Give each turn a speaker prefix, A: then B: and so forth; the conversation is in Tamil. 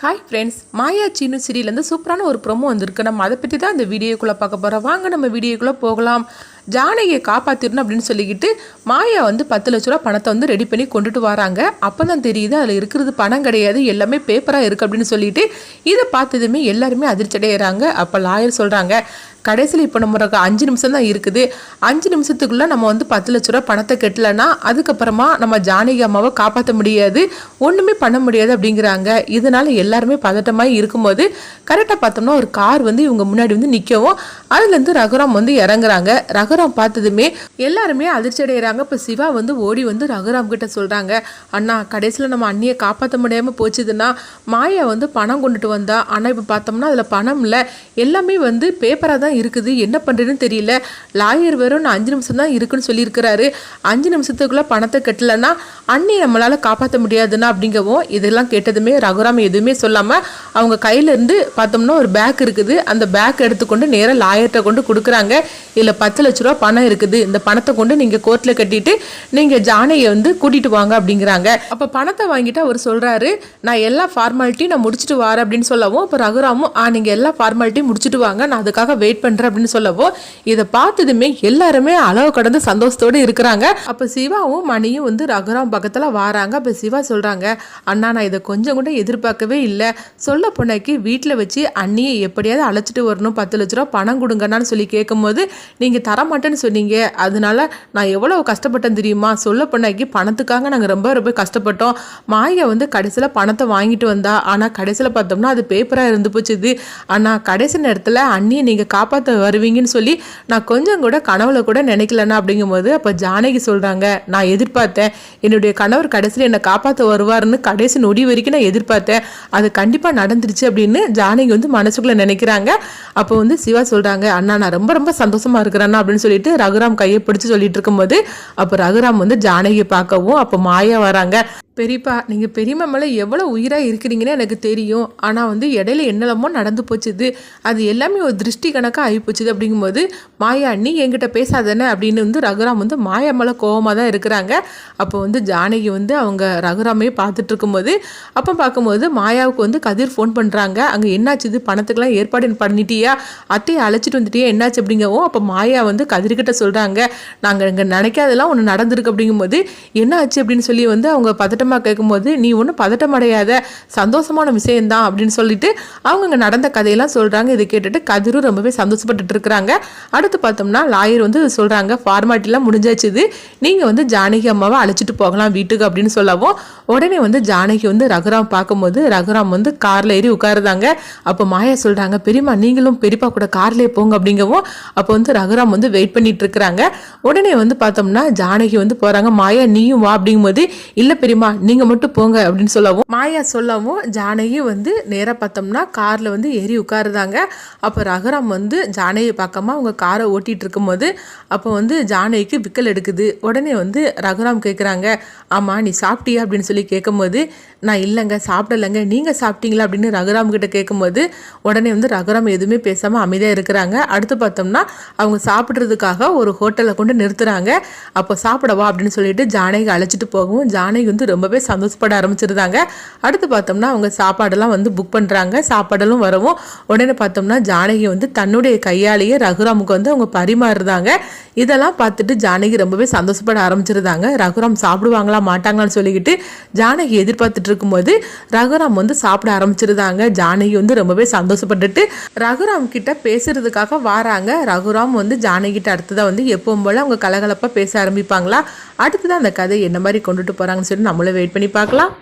A: ஹாய் ஃப்ரெண்ட்ஸ், மாயா சீனு சீரியல்லேருந்து சூப்பரான ஒரு ப்ரோமோ வந்திருக்கு. நம்ம அதை பற்றி தான் இந்த வீடியோக்குள்ளே பார்க்க போகிறோம். வாங்க நம்ம வீடியோக்குள்ளே போகலாம். ஜானகியை காப்பாற்றிடணும் அப்படின்னு சொல்லிக்கிட்டு மாயா வந்து 10 லட்ச ரூபா பணத்தை வந்து ரெடி பண்ணி கொண்டுட்டு வராங்க. அப்போ தான் தெரியுது அதில் இருக்கிறது பணம் கிடையாது, எல்லாமே பேப்பராக இருக்குது அப்படின்னு சொல்லிட்டு இதை பார்த்ததுமே எல்லாருமே அதிர்ச்சி அடைகிறாங்க. அப்போ லாயர் சொல்கிறாங்க, கடைசியில் இப்போ நம்ம 5 நிமிஷம் தான் இருக்குது, 5 நிமிஷத்துக்குள்ளே நம்ம வந்து 10 லட்ச ரூபா பணத்தை கட்டலைன்னா அதுக்கப்புறமா நம்ம ஜானகி அம்மாவை காப்பாற்ற முடியாது, ஒன்றுமே பண்ண முடியாது அப்படிங்கிறாங்க. இதனால எல்லாருமே பதட்டமாக இருக்கும்போது கரெக்டாக பார்த்தோம்னா ஒரு கார் வந்து இவங்க முன்னாடி வந்து நிற்கவும் அதுலேருந்து ரகுராம் வந்து இறங்குறாங்க. ரகுராம் பார்த்ததுமே எல்லாருமே அதிர்ச்சி அடைகிறாங்க. இப்போ சிவா வந்து ஓடி வந்து ரகுராம் கிட்ட சொல்கிறாங்க, அண்ணா கடைசியில் நம்ம அண்ணியை காப்பாற்ற முடியாமல் போச்சுதுன்னா மாயா வந்து பணம் கொண்டுட்டு வந்தா, ஆனால் இப்போ பார்த்தோம்னா அதில் பணம் இல்லை, எல்லாமே வந்து பேப்பராக தான் இருக்குது, என்ன பண்ணுறதுன்னு தெரியல. லாயர் வெறும் 5 நிமிஷம் தான் இருக்குன்னு சொல்லியிருக்கிறாரு, 5 நிமிஷத்துக்குள்ளே பணத்தை கட்டலைன்னா அண்ணி நம்மளால் காப்பாற்ற முடியாதுன்னா அப்படிங்கவும் இதெல்லாம் கேட்டதுமே ரகுராம் எதுவுமே சொல்லாமல் அவங்க கையிலேருந்து பார்த்தோம்னா ஒரு பேக் இருக்குது, அந்த பேக் எடுத்துக்கொண்டு நேராக லாயர்கிட்ட கொண்டு கொடுக்குறாங்க. இதில் 10 லட்ச ரூபா பணம் இருக்குது, இந்த பணத்தை கொண்டு நீங்கள் கோர்ட்டில் கட்டிட்டு நீங்கள் ஜானகியை வந்து கூட்டிகிட்டு வாங்க அப்படிங்கிறாங்க. அப்போ பணத்தை வாங்கிட்டு அவர் சொல்கிறாரு, நான் எல்லா ஃபார்மாலிட்டியும் நான் முடிச்சுட்டு வரேன் அப்படின்னு சொல்லவும் இப்போ ரகுராமும் நீங்கள் எல்லா ஃபார்மாலிட்டியும் முடிச்சுட்டு வாங்க, நான் அதுக்காக வெயிட் பண்ணுறேன் அப்படின்னு சொல்லவும் இதை பார்த்ததுமே எல்லாருமே அளவு கடந்து சந்தோஷத்தோடு இருக்கிறாங்க. அப்போ சிவாவும் மணியும் வந்து ரகுராம் பக்கத்தில் வராங்க. அப்போ சிவா சொல்கிறாங்க, அண்ணா நான் இதை கொஞ்சம் கூட எதிர்பார்க்கவே இல்லை, சொல்ல பொண்ணைக்கு வீட்டில் வச்சு அண்ணியை எப்படியாவது அழைச்சிட்டு வரணும், 10 லட்ச ரூபா பணம் கொடுங்கன்னு சொல்லி கேட்கும்போது நீங்கள் தரமாட்டேன்னு சொன்னீங்க, அதனால நான் எவ்வளவு கஷ்டப்பட்டேன் தெரியுமா, சொல்ல பொண்ணைக்கு பணத்துக்காக நாங்கள் ரொம்ப ரொம்ப கஷ்டப்பட்டோம். மாயா வந்து கடைசியில் பணத்தை வாங்கிட்டு வந்தா, ஆனால் கடைசியில் பார்த்தோம்னா அது பேப்பராக இருந்து போச்சுது, ஆனால் கடைசி நேரத்தில் அண்ணியை நீங்கள் காப்பாற்ற வருவீங்கன்னு சொல்லி நான் கொஞ்சம் கூட கனவுல கூட நினைக்கலன்னா அப்படிங்கும்போது அப்போ ஜானகி சொல்கிறாங்க, நான் எதிர்பார்த்தேன் என்னுடைய கணவர் கடைசியில் என்னை காப்பாற்ற வருவார்னு கடைசி நொடி வரைக்கும் நான் எதிர்பார்த்தேன், அது கண்டிப்பாக நடந்துருச்சு அப்படின்னு ஜானகி வந்து மனசுக்குள்ளே நினைக்கிறாங்க. அப்போ வந்து சிவா சொல்கிறாங்க, அண்ணா நான் ரொம்ப ரொம்ப சந்தோஷமாக இருக்கிறேன்னா அப்படின்னு சொல்லிட்டு ரகுராம் கையை பிடிச்சி சொல்லிட்டு இருக்கும்போது அப்போ ரகுராம் வந்து ஜானகியை பார்க்கவும் அப்போ மாயா வராங்க. பெரியப்பா நீங்கள் பெரியம்மா மேலே எவ்வளோ உயிராக இருக்கிறீங்கன்னு எனக்கு தெரியும், ஆனால் வந்து இடையில என்னெல்லாமோ நடந்து போச்சுது, அது எல்லாமே ஒரு திருஷ்டி கணக்காக ஆகி போச்சுது அப்படிங்கும்போது மாயா அண்ணி என்கிட்ட பேசாதானே அப்படின்னு வந்து ரகுராம் வந்து மாயா மேலே கோபமாக தான் இருக்கிறாங்க. அப்போ வந்து ஜானகி வந்து அவங்க ரகுராமே பார்த்துட்டு இருக்கும்போது அப்போ பார்க்கும்போது மாயாவுக்கு வந்து கதிர் ஃபோன் பண்ணுறாங்க, அங்கே என்னாச்சுது பணத்துக்கெல்லாம் ஏற்பாடு பண்ணிட்டியா, அத்தையை அழைச்சிட்டு வந்துட்டியா என்னாச்சு அப்படிங்கவும் அப்போ மாயா வந்து கதிர்கிட்ட சொல்கிறாங்க, நாங்கள் இங்கே நினைக்காதெல்லாம் ஒன்று நடந்திருக்கு அப்படிங்கும்போது என்ன ஆச்சு அப்படின்னு சொல்லி வந்து அவங்க கேட்கும்போது நீ ஒன்றும் பதட்டம் அடையாத, சந்தோஷமான விஷயம்தான் அப்படின்னு சொல்லிட்டு அவங்க அங்கே நடந்த கதையெல்லாம் சொல்கிறாங்க. இதை கேட்டுட்டு கதிரும் ரொம்பவே சந்தோஷப்பட்டு இருக்கிறாங்க. அடுத்து பார்த்தோம்னா லாயர் வந்து சொல்கிறாங்க, ஃபார்மாலிட்டிலாம் முடிஞ்சாச்சுது, நீங்கள் வந்து ஜானகி அம்மாவை அழைச்சிட்டு போகலாம் வீட்டுக்கு அப்படின்னு சொல்லவும் உடனே வந்து ஜானகி வந்து ரகுராம் பார்க்கும்போது ரகுராம் வந்து காரில் ஏறி உட்காருதாங்க. அப்போ மாயா சொல்கிறாங்க, பெரியம்மா நீங்களும் பெரியப்பா கூட கார்லேயே போங்க அப்படிங்கவும் அப்போ வந்து ரகுராம் வந்து வெயிட் பண்ணிட்டு இருக்கிறாங்க. உடனே வந்து பார்த்தோம்னா ஜானகி வந்து போகிறாங்க, மாயா நீயும் வா அப்படிங்கும்போது இல்லை பெரியம்மா நீங்கள் மட்டும் போங்க அப்படின்னு சொல்லவும் மாயா சொல்லவும் ஜானகி வந்து நேராக பார்த்தோம்னா காரில் வந்து ஏறி உட்காருதாங்க. அப்போ ரகுராம் வந்து ஜானகியை பார்க்காம அவங்க காரை ஓட்டிகிட்டு இருக்கும்போது அப்போ வந்து ஜானகிக்கு விக்கல் எடுக்குது. உடனே வந்து ரகுராம் கேட்குறாங்க, ஆமாம் நீ சாப்பிட்டியா அப்படின்னு சொல்லி கேட்கும்போது நான் இல்லைங்க சாப்பிடலைங்க, நீங்கள் சாப்பிட்டீங்களா அப்படின்னு ரகுராம் கிட்ட கேட்கும்போது உடனே வந்து ரகுராம் எதுவுமே பேசாமல் அமைதியாக இருக்கிறாங்க. அடுத்து பார்த்தோம்னா அவங்க சாப்பிட்றதுக்காக ஒரு ஹோட்டலை கொண்டு நிறுத்துறாங்க. அப்போ சாப்பிடவா அப்படின்னு சொல்லிட்டு ஜானகி அழைச்சிட்டு போகவும் ஜானகி வந்து ரொம்பவே சந்தோஷப்பட ஆரம்பிச்சிருந்தாங்க. அடுத்து பார்த்தோம்னா அவங்க சாப்பாடெல்லாம் வந்து புக் பண்ணுறாங்க. சாப்பாடெல்லாம் வரவும் உடனே பார்த்தோம்னா ஜானகி வந்து தன்னுடைய கையாலேயே ரகுராமுக்கு வந்து அவங்க பரிமாறுறாங்க. இதெல்லாம் பார்த்துட்டு ஜானகி ரொம்பவே சந்தோஷப்பட ஆரம்பிச்சிருந்தாங்க. ரகுராம் சாப்பிடுவாங்களா மாட்டாங்களான்னு சொல்லிக்கிட்டு ஜானகி எதிர்பார்த்துட்டு இருக்கும்போது ரகுராம் வந்து சாப்பிட ஆரம்பிச்சிருந்தாங்க. ஜானகி வந்து ரொம்பவே சந்தோஷப்பட்டுட்டு ரகுராம் கிட்ட பேசுறதுக்காக வராங்க. ரகுராம் வந்து ஜானகி கிட்ட அடுத்ததான் வந்து எப்பவும் போல அவங்க கலகலப்பாக பேச ஆரம்பிப்பாங்களா, அடுத்ததான் அந்த கதை என்ன மாதிரி கொண்டுட்டு போகிறாங்கன்னு சொல்லி நம்மளும் வெயிட் பண்ணி பார்க்கலாம்.